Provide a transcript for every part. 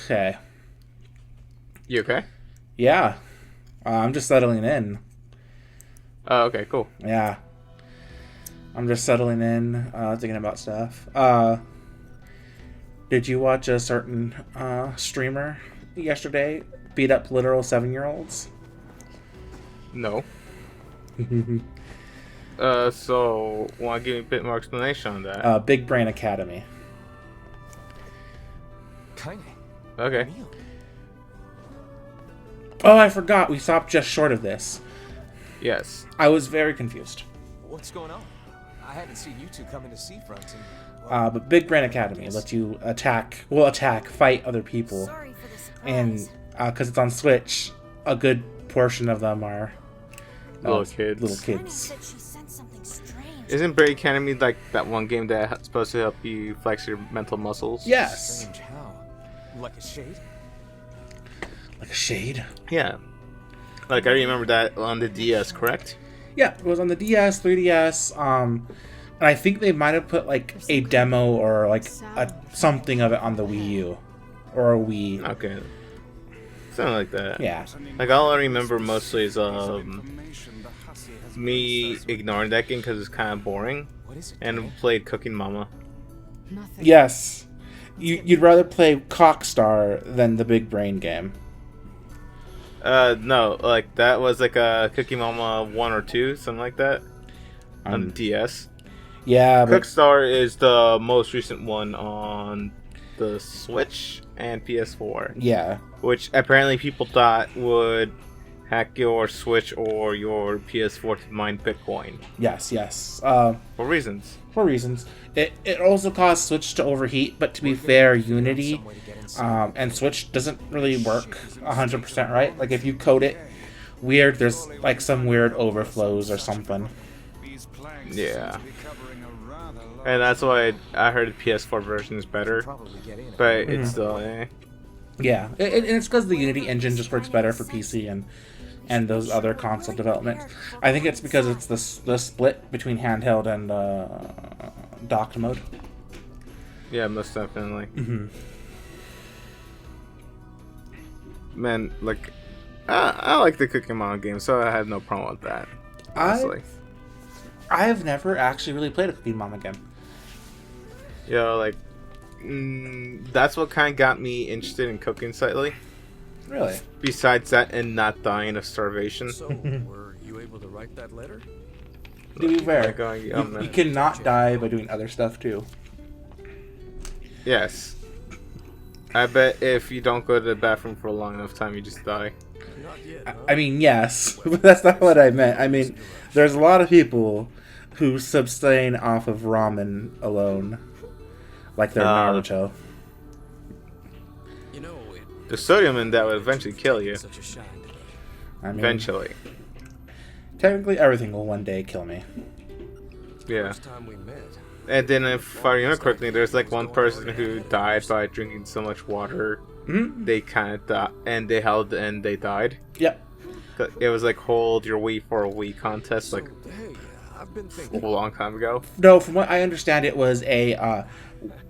Okay. You okay? Yeah. I'm just settling in. Oh, okay, cool. Yeah. I'm just settling in, thinking about stuff. Did you watch a certain streamer yesterday beat up literal 7-year-olds? No. So, want to give me a bit more explanation on that? Big Brain Academy. Okay. Oh, I forgot. We stopped just short of this. Yes. I was very confused. What's going on? I hadn't seen you two come into Seafront and... But Big Brain Academy lets you fight other people. Sorry for the surprise. And because it's on Switch, a good portion of them are Little kids. Granny said she sensed something strange. Isn't Brain Academy like that one game that's supposed to help you flex your mental muscles? Yes. Strange how? Like a shade? Like a shade? Yeah. Like, I remember that on the DS, correct? Yeah, it was on the DS, 3DS, and I think they might have put like a demo or like something of it on the Wii U or a Wii. Okay. Something like that. Yeah. Like, all I remember mostly is me ignoring that game because it's kind of boring, and played Cooking Mama. Nothing. Yes. You'd rather play Cockstar than the Big Brain game. No, like, that was like a Cookie Mama 1 or 2, something like that, on the DS. Yeah, but Cookstar is the most recent one on the Switch and PS4, yeah. which apparently people thought would hack your Switch or your PS4 to mine Bitcoin. Yes. For reasons. For reasons. It also caused Switch to overheat, but to be fair, Unity and Switch doesn't really work 100% right. Like, if you code it weird, there's like some weird overflows or something. Yeah. And that's why I heard the PS4 version is better, but it's still, Yeah, and it's because the Unity engine just works better for PC and those other console developments. I think it's because it's the split between handheld and docked mode. Yeah, most definitely. Mm-hmm. Man, like, I like the Cooking Mama game, so I have no problem with that. Honestly. I have never actually really played a Cooking Mama game. Yo, like, that's what kind of got me interested in cooking slightly. Really? Besides that, and not dying of starvation. So, were you able to write that letter? To be fair, Like going, you cannot die by doing other stuff too. Yes. I bet if you don't go to the bathroom for a long enough time, you just die. Not yet, huh? I mean, yes, but that's not what I meant. I mean, there's a lot of people who sustain off of ramen alone, like their Naruto. You know, The sodium in that would eventually kill you. such a shine to me. I mean, Eventually. technically, everything will one day kill me. Yeah. First time we met. And then, if I remember correctly, there's like one person who died by drinking so much water. Mm-hmm. They kind of died, and they held, and they died. Yep. It was like hold your Wii for a Wii contest, like Hey, I've been a thinking. long time ago. No, from what I understand, it was a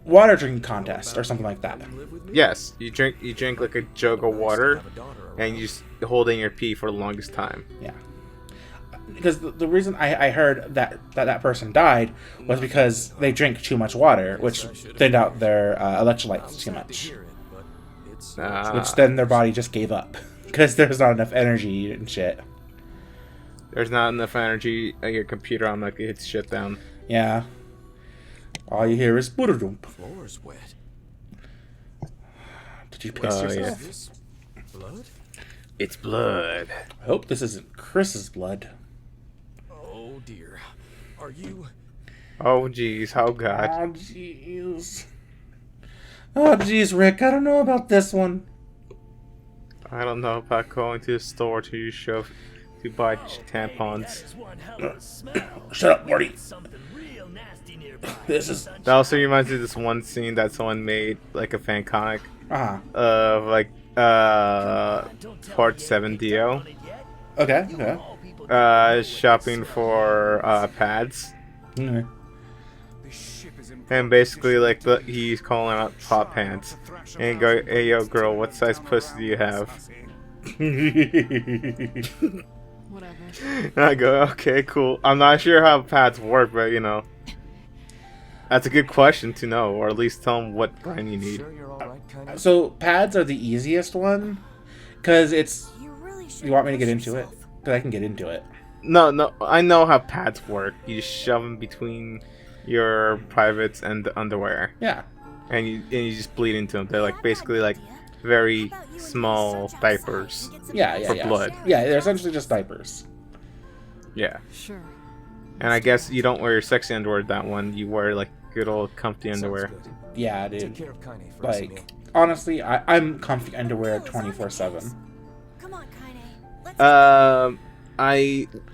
water drinking contest or something like that. Live with me? Yes, you drink like a jug of water, and you just hold in your pee for the longest time. Yeah. Because the reason I heard that person died was because they drank too much water, which thinned out their electrolytes too much. Which then their body just gave up. Because there's not enough energy and shit. There's not enough energy at your computer. I'm like, it hits shit down. Yeah. All you hear is boodadump. Floor's wet. Did you piss yourself? Is this blood? It's blood. I hope this isn't Chris's blood. Oh dear. Are you? Oh jeez, oh god. Oh jeez. Oh jeez, Rick. I don't know about this one. I don't know about going to the store to shove to buy tampons. Shut up, Morty. This is That also reminds me of this one scene that someone made, like a fan comic, of like Part 7 DO. Okay. Okay. Shopping for pads. Okay. And basically, like, he's calling out pop pants. And go, hey, yo, girl, what size pussy do you have? Whatever. And I go, okay, cool. I'm not sure how pads work, but, you know. That's a good question to know, or at least tell them what brand you need. Sure you're all right, Kaine? So pads are the easiest one, because it's. You really should You want me to push get into it? yourself. Because I can get into it. No, I know how pads work. You just shove them between your privates and the underwear. Yeah. And you just bleed into them. They're like basically like very small diapers. Yeah. For blood. Yeah, they're essentially just diapers. Yeah. Sure. And I guess you don't wear your sexy underwear with that one. You wear like good old comfy underwear. Sounds good. Yeah, Take dude. care of Kaine for us, Emil. Like, honestly, I'm comfy underwear 24/7. Come on, Kaine.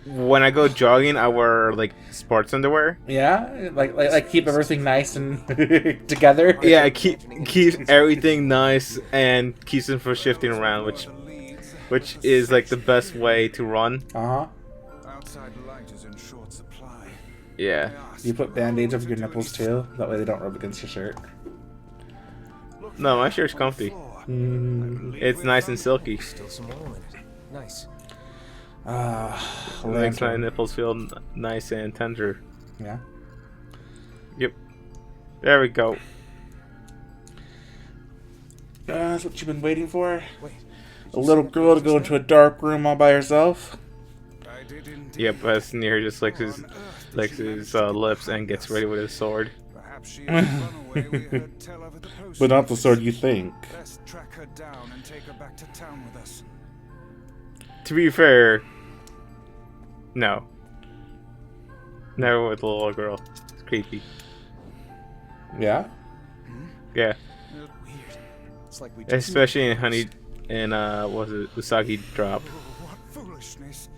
When I go jogging, I wear like sports underwear. Yeah, like keep everything nice and together. Yeah, it keeps everything nice and keeps them from shifting around, which is like the best way to run. Uh huh. Outside light is in short supply. Yeah. You put band-aids over your nipples too. That way they don't rub against your shirt. No, my shirt's comfy. It's nice and silky. Still some oil in it. Nice. Makes my Lantern. nipples feel nice and tender. Yeah. Yep. There we go. That's what you've been waiting for? Wait. A little girl to go into a dark room all by herself? I did indeed. Yep, as NieR just licks his lips and gets ready with his sword. Perhaps she has run away. We heard tell of at the post. But not the sword you think. Let's track her down and take her back to town with us. To be fair, no. Never with the little girl. It's creepy. Yeah? Yeah. Weird. It's like we just Especially in Honey and was it Usagi Drop. What foolishness.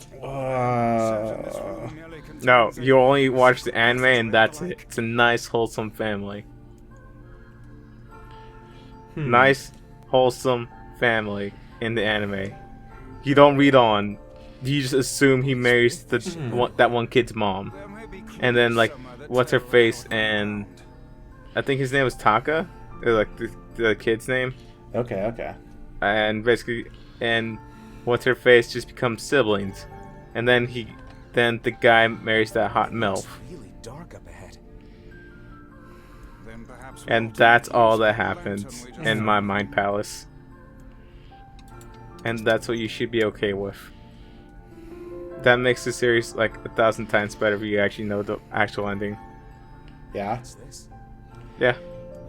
No, you only watch the anime and that's it. It's a nice wholesome family. Nice wholesome family in the anime. You don't read on. You just assume he marries that one kid's mom. And then like what's her face and I think his name was Taka, or like the kid's name. Okay. And basically, and what's her face just becomes siblings, and then the guy marries that hot MILF, really dark up ahead. Then perhaps and that's all that happens in my mind palace, and that's what you should be okay with. That makes the series like 1,000 times better if you actually know the actual ending. Yeah. What's this? Yeah.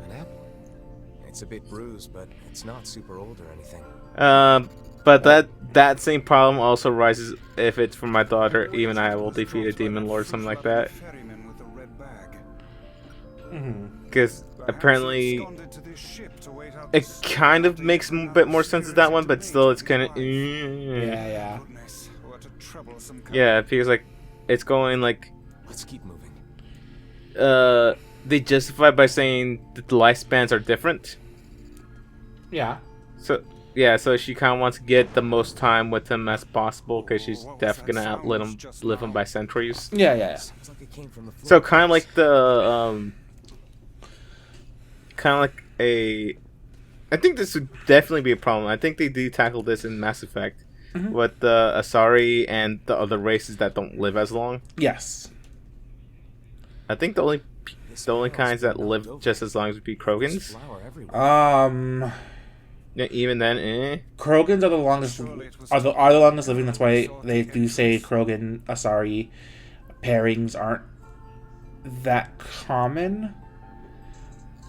An apple. It's a bit bruised, but it's not super old or anything. But that same problem also rises if it's for my daughter. Even I will defeat a demon lord, something like that. Ferryman with a red bag. Because apparently Absconded to this ship to wait out the it kind of makes a bit more sense as that one, but still it's kind of Yeah. goodness. What a troublesome yeah. It feels like it's going like Let's keep moving. they justify it by saying that the lifespans are different. Yeah. So yeah, so she kind of wants to get the most time with him as possible because she's definitely gonna live him by centuries. Yeah. Sounds like it came from the floor. So kind of like the kind of like a. I think this would definitely be a problem. I think they do tackle this in Mass Effect with the Asari and the other races that don't live as long. Yes. I think the only kinds that live just as long as would be Krogans. Flour everywhere. Yeah, even then, Krogans are the longest are the longest living. That's why they do say Krogan Asari pairings aren't that common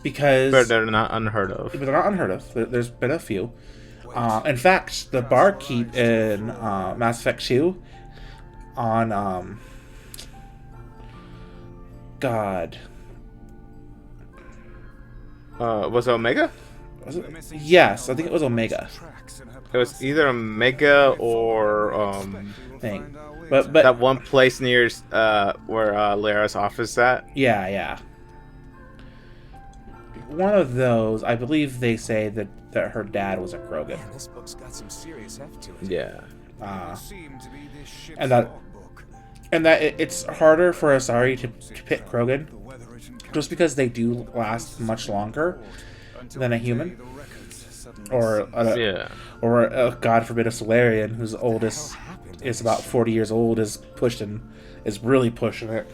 because but they're not unheard of. but they're not unheard of. There's been a few. In fact, the barkeep in Mass Effect 2 on God. Was it Omega? Was it? Yes, I think it was Omega It was either Omega or thing. But that one place near where Lara's office is at. yeah. one of those, I believe they say that her dad was a Krogan. Man, this book's got some serious heft to it. Yeah. Seemed to be this ship's And that- logbook. And that it's harder for Asari to pick Krogan, The weather-written just because they do last much longer until than a the day human, the records suddenly or ceased. God forbid a Solarian whose oldest is about 40 years old is really pushing it.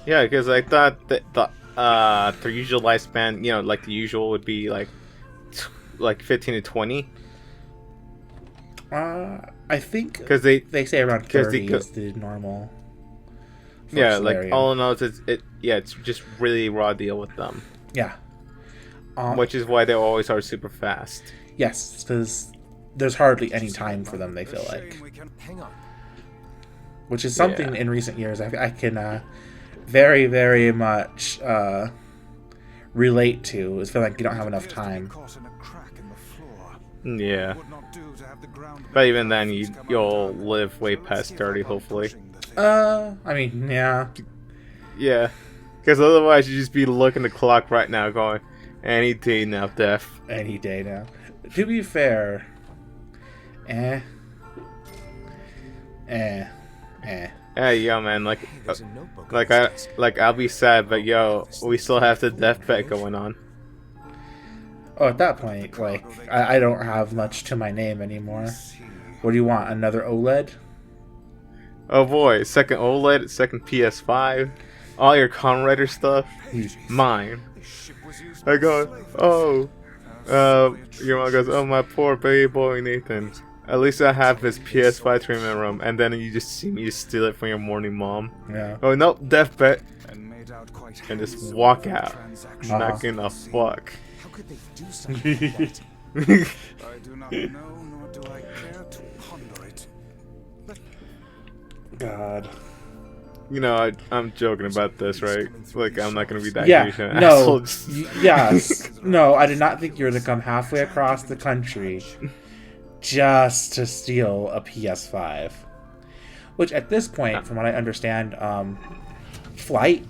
Yeah, because I thought that their usual lifespan, like the usual would be like 15 to 20. I think Because they say around 30 go- is the normal. for yeah, Solarian. like all in all, it's just really raw deal with them, Yeah. which is why they always are super fast. Yes, because there's hardly any time for them, they feel like. Shame we can- Hang on. Which is something Yeah. in recent years I can very, very much relate to, is feel like you don't have enough appears to be time. caught in a crack in the floor. Yeah, Would not do to have the ground but even beneath then, us come you'll undone. live way So let's past give 30, up on hopefully. pushing the thing. I mean, yeah. Yeah, because otherwise you just be looking at the clock right now, going, any day now, death. Any day now. To be fair, eh. Hey, yo, man, Hey, there's a notebook on like this I, desk. I'll be sad, but yo, we still have the death bet going on. Oh, at that point, like, I don't have much to my name anymore. What do you want? Another OLED? Oh boy, second OLED, second PS5, all your Kamen Rider stuff, mine. This ship was used I by go, slaves. oh, Apparently your mom goes, oh my poor baby boy Nathan. At least I have this PS5 to remember, and then you just see me just steal it from your morning mom. Yeah. Oh nope, death bet, and made out quite and just handsome walk for the out. transaction. Not gonna fuck. How could they do something like that? I do not know, nor do I care to ponder it. God. I'm joking about this, right? Like, I'm not gonna be that Yeah, huge of an no. asshole. Yes. No, I did not think you were to come halfway across the country just to steal a PS5. Which, at this point, from what I understand, flights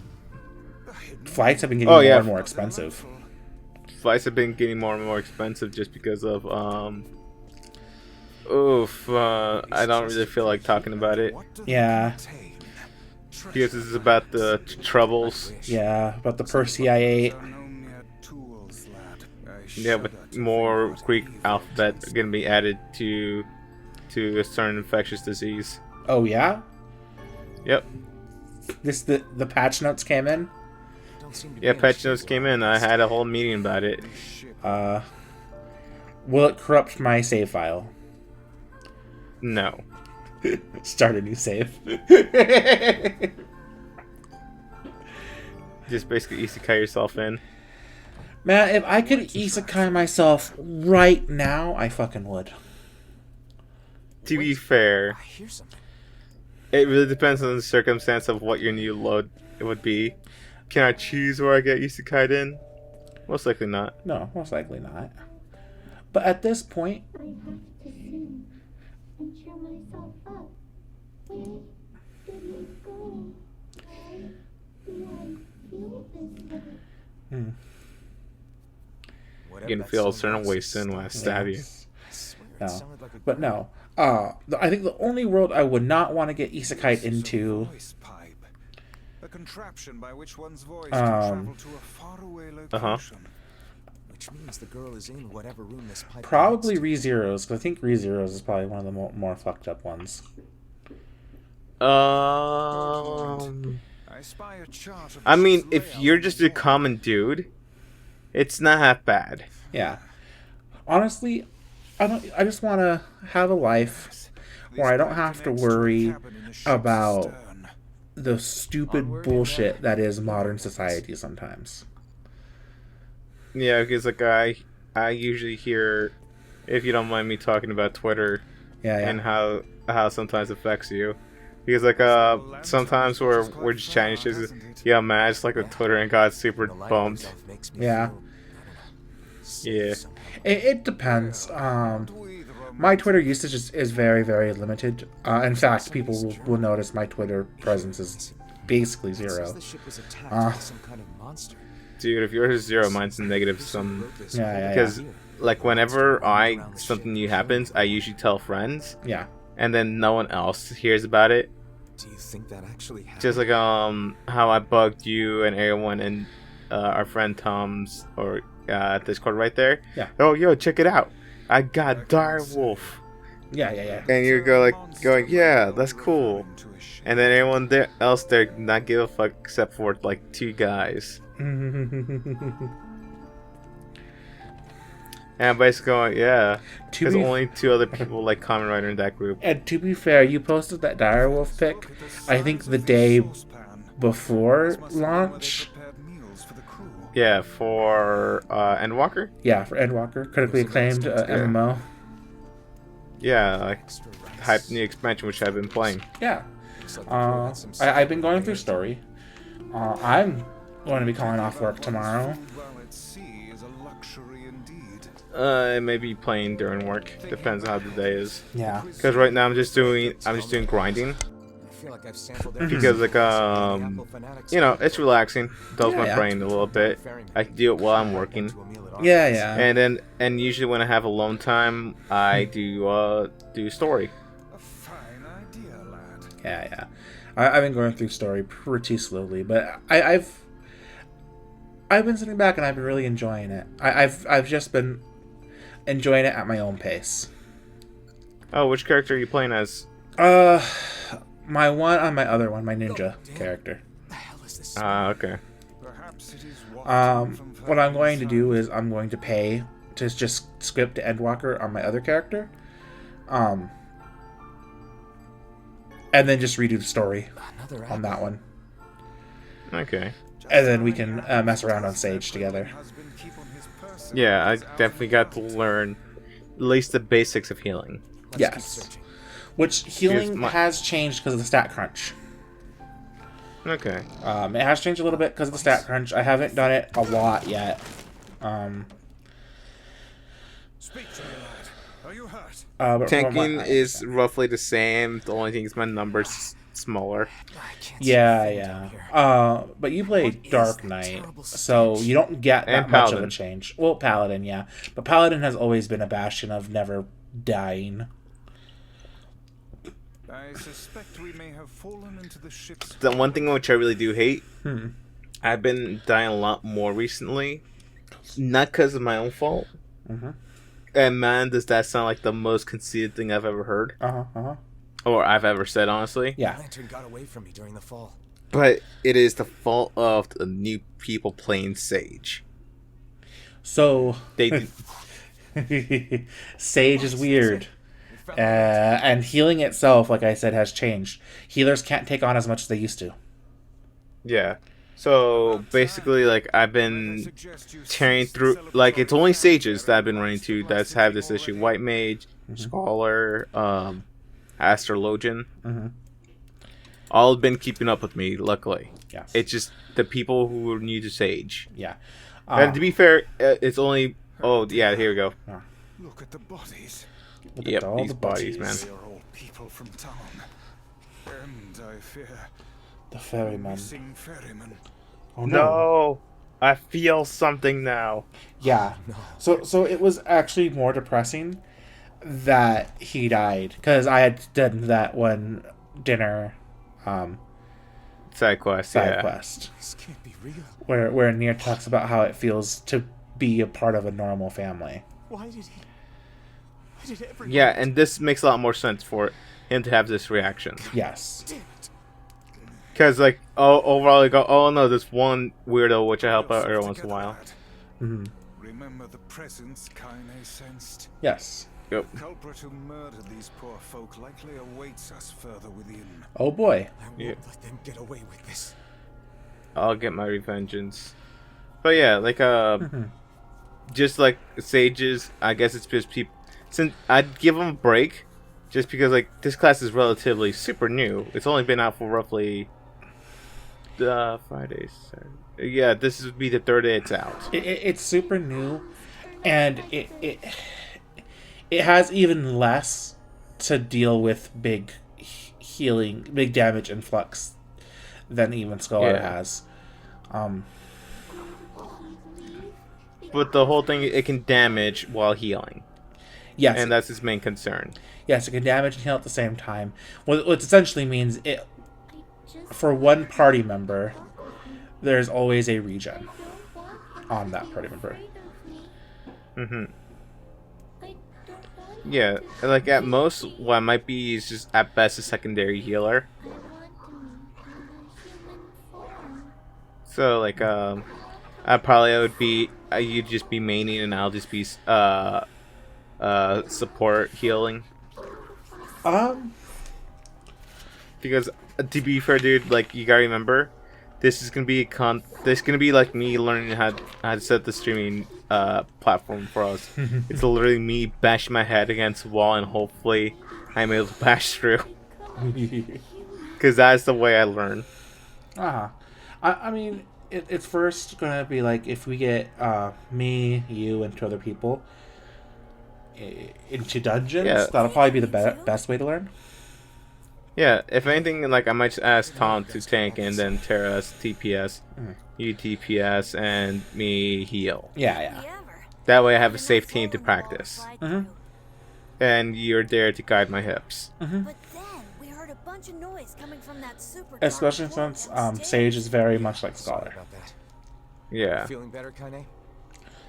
have been getting Oh, more yeah. and more expensive. Flights have been getting more and more expensive just because of I don't really feel like talking about it What does Yeah. it contain? because this is about the troubles. Yeah, about the Persei 8. Are no mere tools, lad. I Yeah, shudder but to more think what Greek evil alphabet things are gonna be added to a certain infectious disease. Oh, yeah? Yep. The patch notes came in? Don't seem to be Yeah, any patch notes ships came around in. I this. had a whole meeting about it. This ship Will it corrupt my save file? No. Start a new save. Just basically isekai yourself in. Man, if I could isekai myself right now, I fucking would. To be fair, I hear something. it really depends on the circumstance of what your new load it would be. Can I choose where I get isekai'd in? Most likely not. No, most likely not. But at this point, I have to sing and cheer myself up. Where did you go? Why do I feel this way? Whatever You're gonna that feel a sound certain was, way soon when I stab you. I swear it No. sounded like a but no. I think the only world I would not want to get isekai'd into voice pipe. A contraption by which one's voice Um, can travel to a faraway location. Which means the girl is in whatever room this pipe probably connects ReZeros, because I think ReZeros is probably one of the more fucked up ones. I spy a chart of I the mean, ship's if layout you're on just the a wall. common dude, it's not half bad. Yeah. Honestly, I just want to have a life where I don't have to worry about the stupid bullshit that is modern society sometimes. Yeah, because like I usually hear, if you don't mind me talking about Twitter Yeah, yeah. and how sometimes affects you. Because like sometimes we're just chatting shit. Yeah, man, I just like with Twitter and got super The light bummed. itself makes me Yeah. feel, I don't know, safe Yeah. somehow. It depends. My Twitter usage is very, very limited. In fact, people will notice my Twitter presence is basically It says zero. the ship was attacked by some kind of monster. Dude, if yours is 0, mine's negative some. Yeah. Because, like, whenever something new happens, I usually tell friends, Yeah. and then no one else hears about it. Do you think that actually happened? Just like how I bugged you and everyone in our friend Tom's Discord right there. Yeah. Oh, yo, check it out! I got dire wolf. Yeah. And you going, yeah, that's cool. And then everyone else there not give a fuck except for like 2 guys. And basically going, yeah. There's only 2 other people like common writer in that group. And to be fair, you posted that direwolf pic, I think the day before launch. Yeah, for Endwalker? Yeah, for Endwalker, critically acclaimed MMO. Yeah, like hype new expansion which I've been playing. Yeah. I've been going through story. I'm going to be calling off work tomorrow. Maybe playing during work. Depends on how the day is. Yeah. Because right now I'm just doing grinding. Because like it's relaxing. Dulls my brain a little bit. I can do it while I'm working. Yeah. And usually when I have alone time, I do story. Yeah. I've been going through story pretty slowly, but I've been sitting back and I've been really enjoying it. I've just been enjoying it at my own pace. Oh, which character are you playing as? My one on my other one, my ninja character. Okay. What I'm going to do is I'm going to pay to just script to Endwalker on my other character. And then just redo the story on that one. Okay. And then we can mess around on Sage together. Yeah, I definitely got to learn at least the basics of healing. Yes. Which healing has changed because of the stat crunch. Okay. It has changed a little bit because of the stat crunch. I haven't done it a lot yet. But tanking is roughly the same. The only thing is my number's smaller. Yeah. But you play Dark Knight, so you don't get that much of a change. Well, Paladin, yeah. But Paladin has always been a bastion of never dying. I suspect we may have fallen into the ship's... The one thing which I really do hate, I've been dying a lot more recently. Not because of my own fault. And man, does that sound like the most conceited thing I've ever heard. Or I've ever said, honestly. Yeah. Lantern got away from me during the fall. But it is the fault of the new people playing Sage. So... They Sage is weird. And healing itself, like I said, has changed. Healers can't take on as much as they used to. Yeah. So basically, like, I've been tearing through, like, it's only Sages that I've been running to that have this issue. White Mage, Scholar, Astrologian. All have been keeping up with me, luckily. Yeah. It's just the people who are new to Sage. Yeah. And to be fair, it's only... Oh, yeah, here we go. Look at the bodies. Yep, these bodies, man. They are all people from town. And I fear... The ferryman. Missing ferryman. Oh No! I feel something now. Yeah. So it was actually more depressing that he died. Because I had done that one dinner... Side quest. This can't be real. Where NieR talks about how it feels to be a part of a normal family. Why did everyone... Yeah, and this makes a lot more sense for him to have this reaction. Yes. Because, like, overall, you go, oh no, this one weirdo which I help out every once in a while. Remember the presence Kaine sensed. Yes. Yep. The culprit who murdered these poor folk likely awaits us further within. Oh boy. I won't let them get away with this. I'll get my revengeance. But yeah, like, just like Sages, I guess it's just people. Since I'd give them a break, just because, like, this class is relatively super new. It's only been out for roughly 5 days. Yeah, this would be the 3rd day it's out. It's super new, and it has even less to deal with big healing, big damage influx than even Scholar has. but the whole thing, it can damage while healing, Yes, and that's his main concern. yes, it can damage and heal at the same time. What essentially means it I just for one party member, there's always a regen don't want you on that to be party member. afraid of me. Mm-hmm. I don't want you Yeah, like at most, what might be is just at best a secondary healer. I want me in a human form. So like I probably would be you'd just be maining and I'll just be support healing, because to be fair, dude, like you gotta remember, this is gonna be this is gonna be like me learning how to set the streaming platform for us. It's literally me bashing my head against the wall and hopefully I'm able to bash through, because that's the way I learn. I mean, it's first gonna be like if we get me, you, and two other people into dungeons. Yeah. That'll probably be the best way to learn. Yeah, if anything, like I might just ask Tom to tank and then Tara's TPS, you TPS, and me heal. Yeah, yeah. That way I have a safe team to practice. And you're there to guide my hips. But then we heard a bunch of noise coming from that super dark Especially vault since downstairs. Sage is very much like Sorry Scholar. about that. Yeah. Feeling better, Kaine?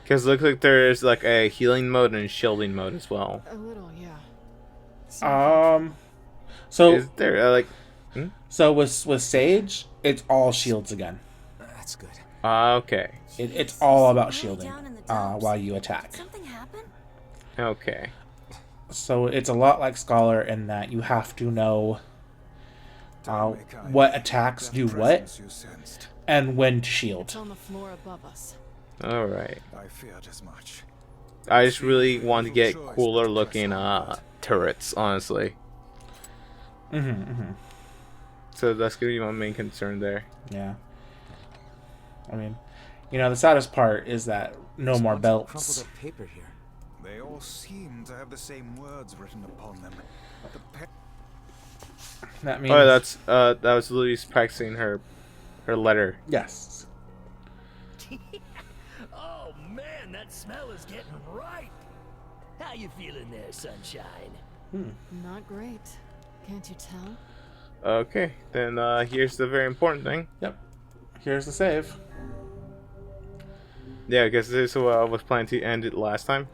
Because it looks like there's like a healing mode and shielding mode as well. A little, yeah. So Is there like... with Sage, it's all shields again. That's good. Okay. It's all about Way shielding down in the dumps. while you attack. Something happened? Okay. So it's a lot like Scholar in that you have to know Tell me, Kaine, what attacks that do what presence you sensed. and when to shield. It's on the floor above us. Alright. I feared as much. I just really want to get cooler looking turrets, honestly. So that's going to be my main concern there. Yeah. I mean, the saddest part is that no more Crumpled belts. up paper here. They all seem to have the same words written upon them. That means Oh, that was Louise practicing her letter. yes. Oh man, that smell is getting ripe. How you feeling there, sunshine? Not great. Can't you tell? Okay, then here's the very important thing. Yep. Here's the save. Yeah, because this is what I was planning to end it last time.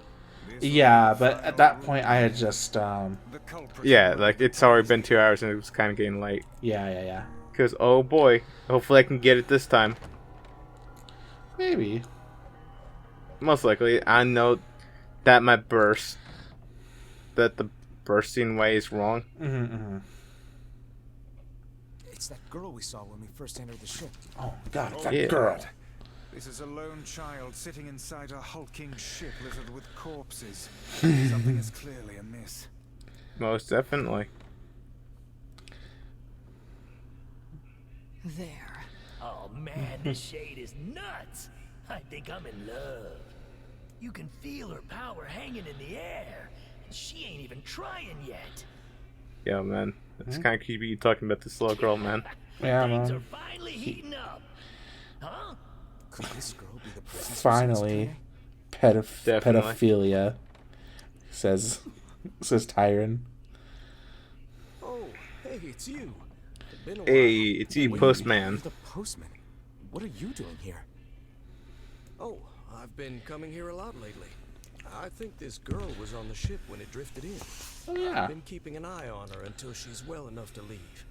Yeah, but at that point I had just The culprit. Yeah, like it's already been 2 hours and it was kind of getting late. yeah. Because, oh boy, hopefully I can get it this time. Maybe. Most likely, I know that that the bursting way is wrong. It's that girl we saw when we first entered the ship. Oh god, it's that Yeah. girl. This is a lone child sitting inside a hulking ship littered with corpses. Something is clearly amiss. Most definitely. There. Oh man, this shade is nuts. I think I'm in love. You can feel her power hanging in the air. And she ain't even trying yet. Yeah, man. It's kind of creepy you talking about this little girl, man. Yeah, Things man. are finally heating up. Huh? Could this girl be the princess? Finally. Definitely. Pedophilia. Says Tyron. Oh, hey, it's you. Been a while. Hey, it's you, Wait, postman. You're the postman. What are you doing here? Oh, I've been coming here a lot lately. I think this girl was on the ship when it drifted in. Oh yeah. I've been keeping an eye on her until she's well enough to leave.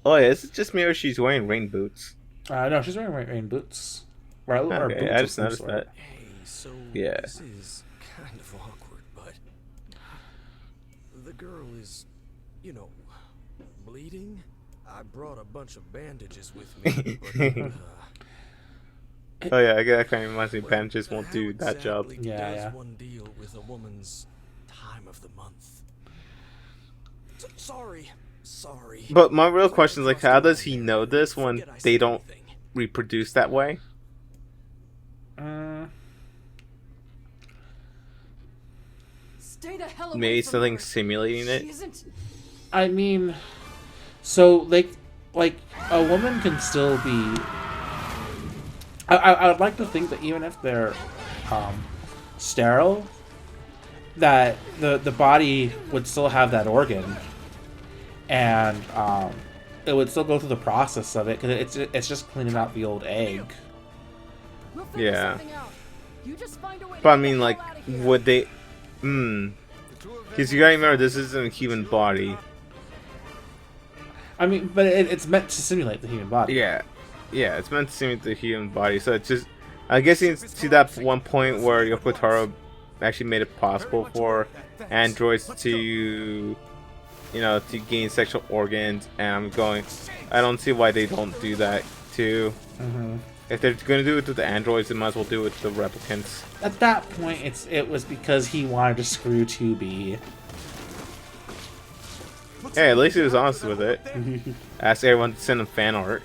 Oh yeah, is it just me or she's wearing rain boots? No, she's wearing rain boots. Or Okay, boots I of just some noticed sort. that. Hey, so Yeah. this is kind of awkward, but the girl is, bleeding. I brought a bunch of bandages with me, but Oh yeah, I guess that kind of reminds me. Bandages won't how do that job. exactly Yeah, does yeah. one deal with a woman's time of the month? Sorry. But my real question is, like, how does he know this when Forget I they said don't anything. reproduce that way? Stay the hell away Maybe from something her. simulating She it? isn't. I mean, so like a woman can still be I would like to think that even if they're sterile, that the body would still have that organ, and it would still go through the process of it, because it's just cleaning out the old egg. Yeah. But I mean, like, would they? Because you gotta remember, this isn't a human body. I mean, but it's meant to simulate the human body. Yeah, it's meant to simulate the human body. So it's just, I guess you see that one point where Yoko Taro actually made it possible for androids to, to gain sexual organs, and I'm going, I don't see why they don't do that too. If they're gonna do it with the androids, they might as well do it with the replicants. At that point, it was because he wanted to screw 2B. Hey, at least he was honest with it. Ask everyone to send him fan art.